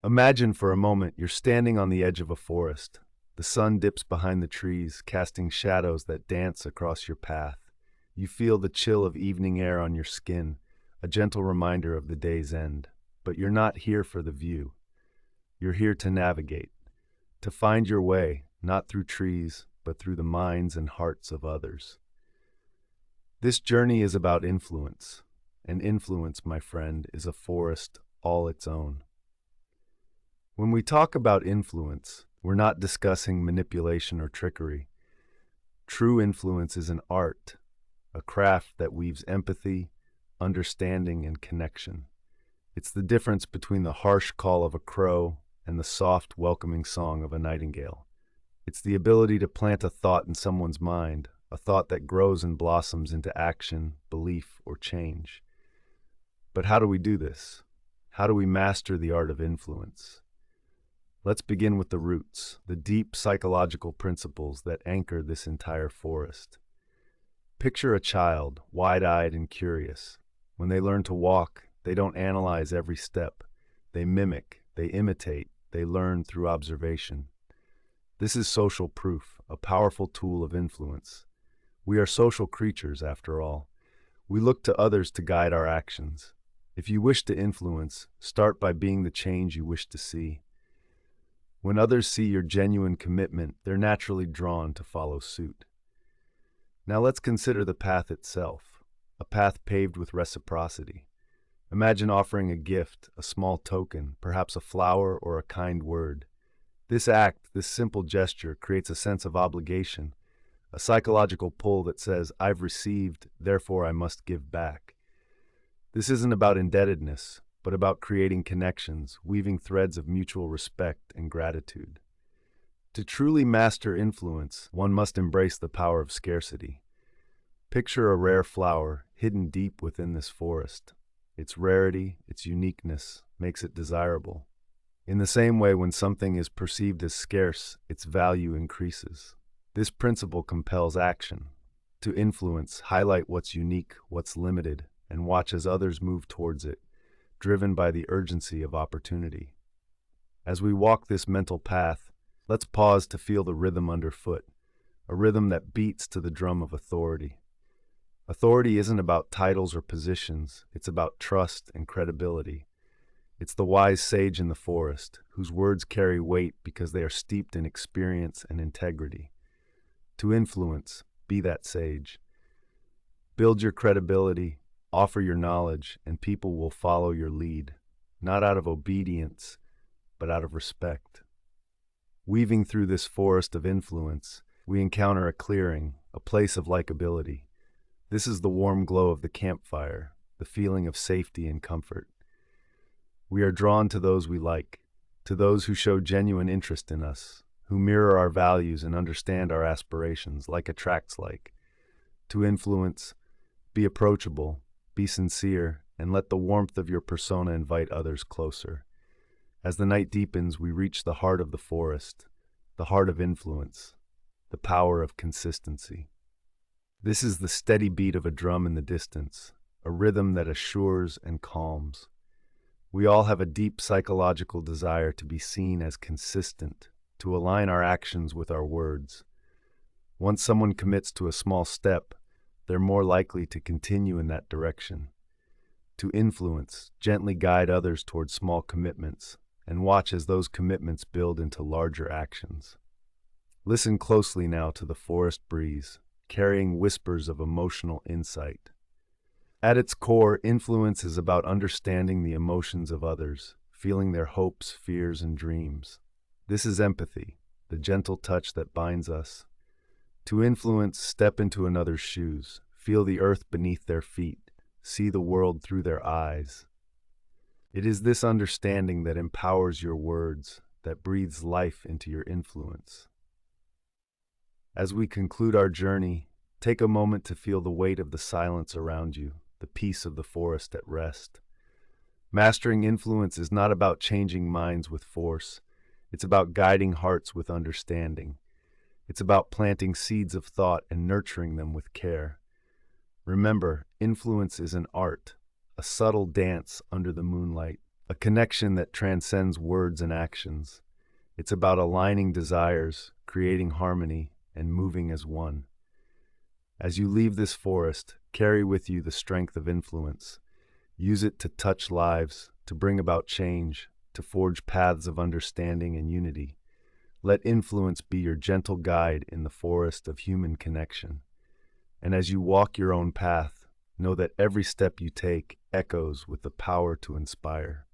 Imagine for a moment you're standing on the edge of a forest. The sun dips behind the trees, casting shadows that dance across your path. You feel the chill of evening air on your skin, a gentle reminder of the day's end. But you're not here for the view. You're here to navigate, to find your way, not through trees, but through the minds and hearts of others. This journey is about influence, and influence, my friend, is a forest all its own. When we talk about influence, we're not discussing manipulation or trickery. True influence is an art, a craft that weaves empathy, understanding, and connection. It's the difference between the harsh call of a crow and the soft, welcoming song of a nightingale. It's the ability to plant a thought in someone's mind, a thought that grows and blossoms into action, belief, or change. But how do we do this? How do we master the art of influence? Let's begin with the roots, the deep psychological principles that anchor this entire forest. Picture a child, wide-eyed and curious. When they learn to walk, they don't analyze every step. They mimic, they imitate, they learn through observation. This is social proof, a powerful tool of influence. We are social creatures, after all. We look to others to guide our actions. If you wish to influence, start by being the change you wish to see. When others see your genuine commitment, they're naturally drawn to follow suit. Now let's consider the path itself, a path paved with reciprocity. Imagine offering a gift, a small token, perhaps a flower or a kind word. This act, this simple gesture, creates a sense of obligation, a psychological pull that says, I've received, therefore I must give back. This isn't about indebtedness, but about creating connections, weaving threads of mutual respect and gratitude. To truly master influence, one must embrace the power of scarcity. Picture a rare flower hidden deep within this forest. Its rarity, its uniqueness, makes it desirable. In the same way, when something is perceived as scarce, its value increases. This principle compels action. To influence, highlight what's unique, what's limited, and watch as others move towards it, driven by the urgency of opportunity. As we walk this mental path, let's pause to feel the rhythm underfoot, a rhythm that beats to the drum of authority. Authority isn't about titles or positions, it's about trust and credibility. It's the wise sage in the forest, whose words carry weight because they are steeped in experience and integrity. To influence, be that sage. Build your credibility, offer your knowledge, and people will follow your lead, not out of obedience, but out of respect. Weaving through this forest of influence, we encounter a clearing, a place of likability. This is the warm glow of the campfire, the feeling of safety and comfort. We are drawn to those we like, to those who show genuine interest in us, who mirror our values and understand our aspirations, like attracts like. To influence, be approachable, be sincere, and let the warmth of your persona invite others closer. As the night deepens, we reach the heart of the forest, the heart of influence, the power of consistency. This is the steady beat of a drum in the distance, a rhythm that assures and calms. We all have a deep psychological desire to be seen as consistent, to align our actions with our words. Once someone commits to a small step, they're more likely to continue in that direction. To influence, gently guide others toward small commitments, and watch as those commitments build into larger actions. Listen closely now to the forest breeze, carrying whispers of emotional insight. At its core, influence is about understanding the emotions of others, feeling their hopes, fears, and dreams. This is empathy, the gentle touch that binds us. To influence, step into another's shoes, feel the earth beneath their feet, see the world through their eyes. It is this understanding that empowers your words, that breathes life into your influence. As we conclude our journey, take a moment to feel the weight of the silence around you, the peace of the forest at rest. Mastering influence is not about changing minds with force. It's about guiding hearts with understanding. It's about planting seeds of thought and nurturing them with care. Remember, influence is an art, a subtle dance under the moonlight, a connection that transcends words and actions. It's about aligning desires, creating harmony, and moving as one. As you leave this forest, carry with you the strength of influence. Use it to touch lives, to bring about change, to forge paths of understanding and unity. Let influence be your gentle guide in the forest of human connection. And as you walk your own path, know that every step you take echoes with the power to inspire.